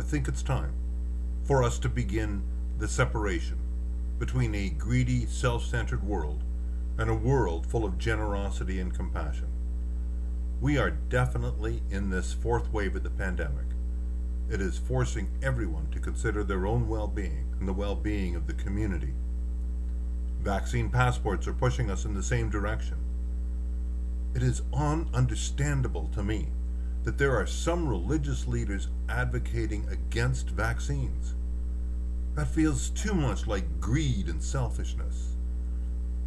I think it's time for us to begin the separation between a greedy, self-centered world and a world full of generosity and compassion. We are definitely in this fourth wave of the pandemic. It is forcing everyone to consider their own well-being and the well-being of the community. Vaccine passports are pushing us in the same direction. It is ununderstandable to me that there are some religious leaders advocating against vaccines. That feels too much like greed and selfishness.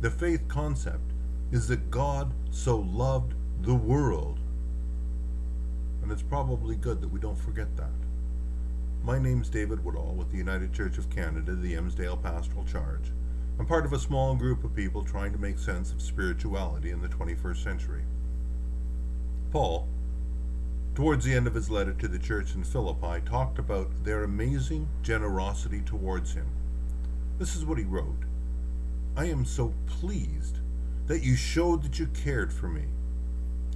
The faith concept is that God so loved the world. And it's probably good that we don't forget that. My name's David Woodall with the United Church of Canada, the Emsdale Pastoral Charge. I'm part of a small group of people trying to make sense of spirituality in the 21st century. Paul, towards the end of his letter to the church in Philippi, talked about their amazing generosity towards him. This is what he wrote. I am so pleased that you showed that you cared for me.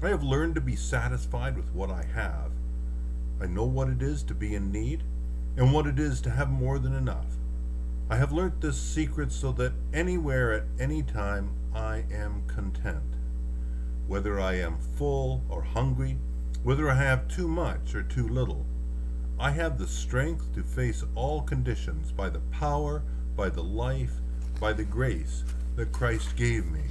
I have learned to be satisfied with what I have. I know what it is to be in need and what it is to have more than enough. I have learnt this secret so that anywhere at any time I am content. Whether I am full or hungry, whether I have too much or too little, I have the strength to face all conditions by the power, by the life, by the grace that Christ gave me.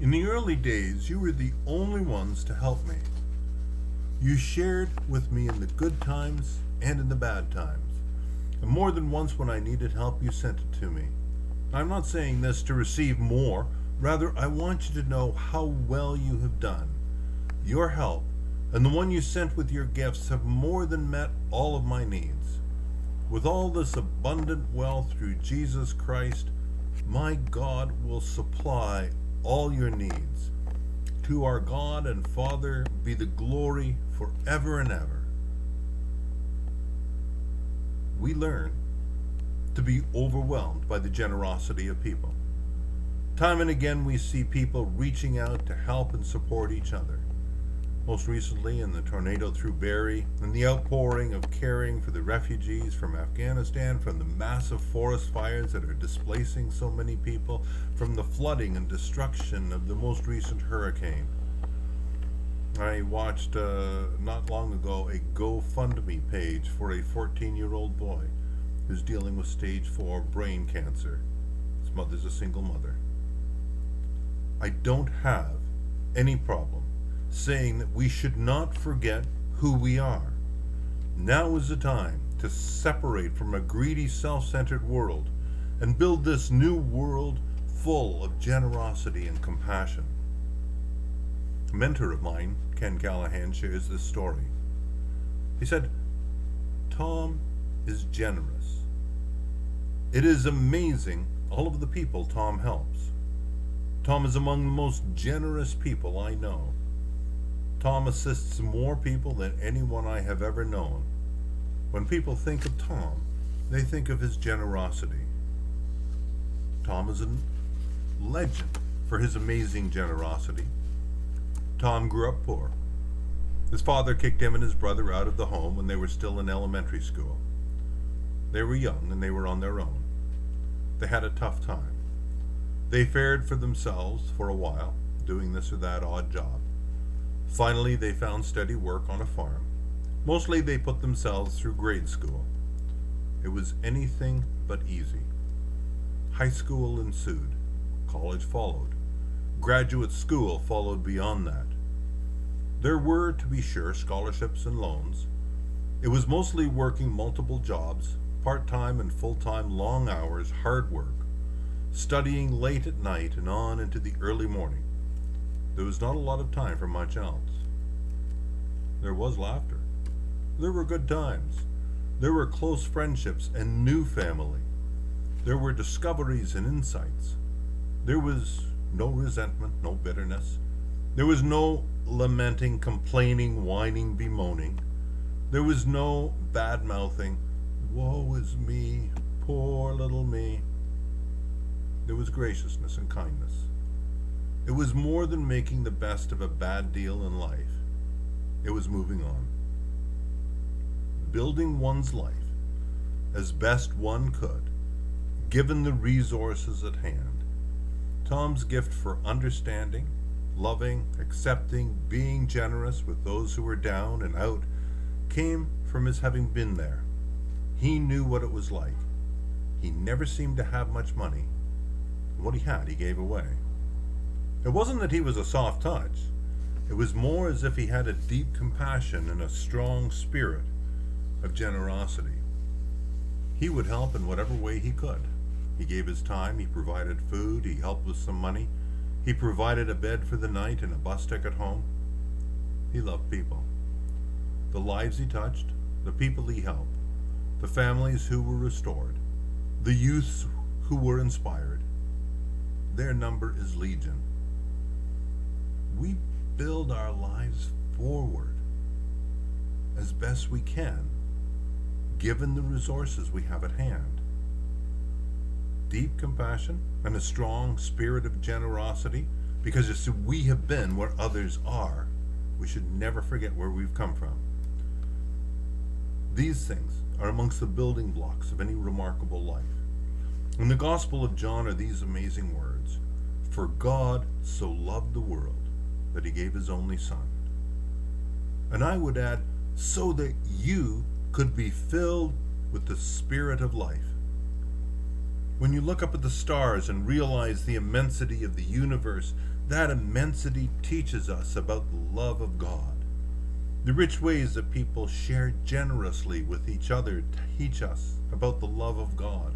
In the early days, you were the only ones to help me. You shared with me in the good times and in the bad times. And more than once when I needed help, you sent it to me. I'm not saying this to receive more. Rather, I want you to know how well you have done. Your help and the one you sent with your gifts have more than met all of my needs. With all this abundant wealth through Jesus Christ, my God will supply all your needs. To our God and Father be the glory forever and ever. We learn to be overwhelmed by the generosity of people. Time and again we see people reaching out to help and support each other. Most recently in the tornado through Barrie and the outpouring of caring for the refugees from Afghanistan, from the massive forest fires that are displacing so many people, from the flooding and destruction of the most recent hurricane. I watched not long ago a GoFundMe page for a 14-year-old boy who's dealing with stage 4 brain cancer. His mother's a single mother. I don't have any problem saying that we should not forget who we are. Now is the time to separate from a greedy, self-centered world and build this new world full of generosity and compassion. A mentor of mine, Ken Callahan, shares this story. He said, Tom is generous. It is amazing all of the people Tom helps. Tom is among the most generous people I know. Tom assists more people than anyone I have ever known. When people think of Tom, they think of his generosity. Tom is a legend for his amazing generosity. Tom grew up poor. His father kicked him and his brother out of the home when they were still in elementary school. They were young and they were on their own. They had a tough time. They fared for themselves for a while, doing this or that odd job. Finally, they found steady work on a farm. Mostly they put themselves through grade school. It was anything but easy. High school ensued. College followed. Graduate school followed beyond that. There were, to be sure, scholarships and loans. It was mostly working multiple jobs, part-time and full-time, long hours, hard work, studying late at night and on into the early morning. There was not a lot of time for much else. There was laughter. There were good times. There were close friendships and new family. There were discoveries and insights. There was no resentment, no bitterness. There was no lamenting, complaining, whining, bemoaning. There was no bad-mouthing, woe is me, poor little me. There was graciousness and kindness. It was more than making the best of a bad deal in life. It was moving on. building one's life as best one could, given the resources at hand. Tom's gift for understanding, loving, accepting, being generous with those who were down and out came from his having been there. He knew what it was like. He never seemed to have much money. What he had, he gave away. It wasn't that he was a soft touch. It was more as if he had a deep compassion and a strong spirit of generosity. He would help in whatever way he could. He gave his time, he provided food, he helped with some money, he provided a bed for the night and a bus ticket home. He loved people. The lives he touched, the people he helped, the families who were restored, the youths who were inspired. Their number is legion. We build our lives forward as best we can, given the resources we have at hand. Deep compassion and a strong spirit of generosity, because you see, we have been where others are. We should never forget where we've come from. These things are amongst the building blocks of any remarkable life. In the Gospel of John are these amazing words: "For God so loved the world that he gave his only Son." And I would add, so that you could be filled with the Spirit of life. When you look up at the stars and realize the immensity of the universe, that immensity teaches us about the love of God. The rich ways that people share generously with each other teach us about the love of God.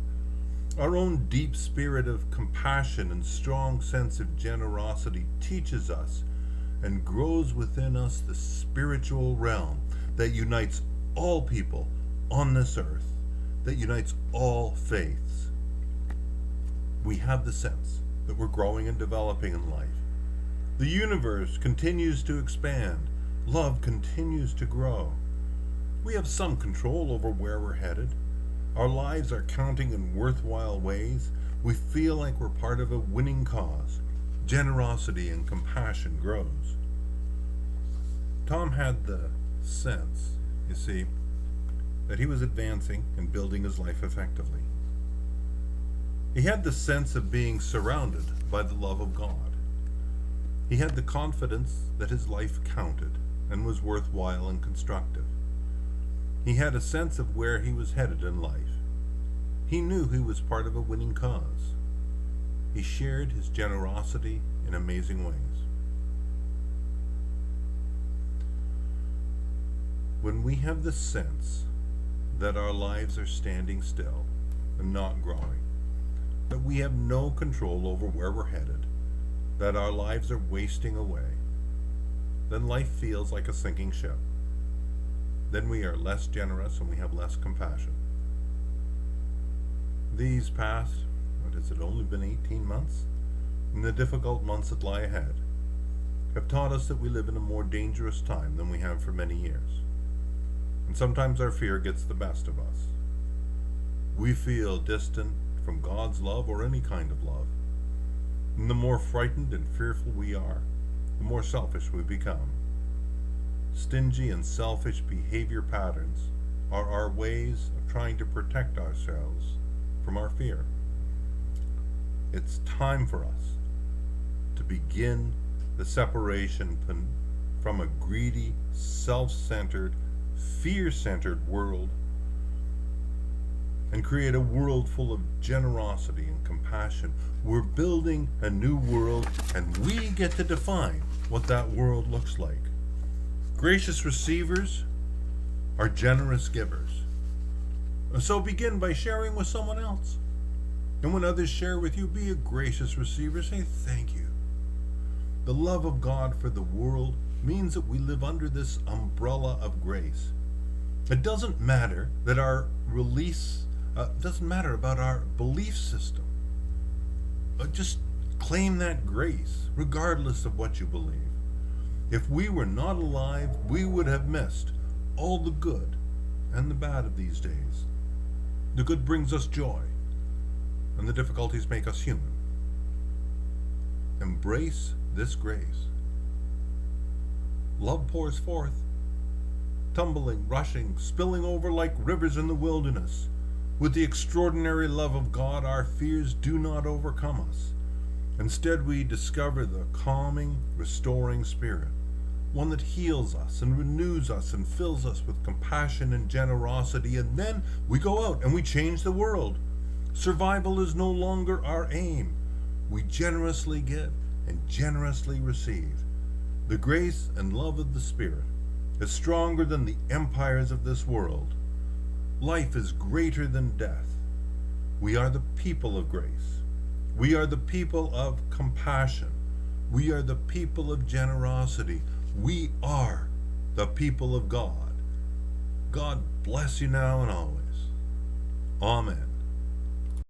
Our own deep spirit of compassion and strong sense of generosity teaches us and grows within us the spiritual realm that unites all people on this earth, that unites all faiths. We have the sense that we're growing and developing in life. The universe continues to expand. Love continues to grow. We have some control over where we're headed. Our lives are counting in worthwhile ways. We feel like we're part of a winning cause. Generosity and compassion grows. Tom had the sense, you see, that he was advancing and building his life effectively. He had the sense of being surrounded by the love of God. He had the confidence that his life counted and was worthwhile and constructive. He had a sense of where he was headed in life. He knew he was part of a winning cause. He shared his generosity in amazing ways. When we have the sense that our lives are standing still and not growing, that we have no control over where we're headed, that our lives are wasting away, then life feels like a sinking ship. Then we are less generous and we have less compassion. These past, only been 18 months? And the difficult months that lie ahead have taught us that we live in a more dangerous time than we have for many years. And sometimes our fear gets the best of us. We feel distant from God's love or any kind of love. And the more frightened and fearful we are, the more selfish we become. Stingy and selfish behavior patterns are our ways of trying to protect ourselves from our fear. It's time for us to begin the separation from a greedy, self-centered, fear-centered world and create a world full of generosity and compassion. We're building a new world, and we get to define what that world looks like. Gracious receivers are generous givers. So begin by sharing with someone else. And when others share with you, be a gracious receiver. Say thank you. The love of God for the world means that we live under this umbrella of grace. It doesn't matter that doesn't matter about our belief system. Just claim that grace, regardless of what you believe. If we were not alive, we would have missed all the good and the bad of these days. The good brings us joy, and the difficulties make us human. Embrace this grace. Love pours forth. tumbling, rushing, spilling over like rivers in the wilderness. With the extraordinary love of God, our fears do not overcome us. Instead, we discover the calming, restoring Spirit, one that heals us and renews us and fills us with compassion and generosity, and then we go out and we change the world. Survival is no longer our aim. We generously give and generously receive. The grace and love of the Spirit is stronger than the empires of this world. Life is greater than death. We are the people of grace. We are the people of compassion. We are the people of generosity. We are the people of God. God bless you now and always. Amen.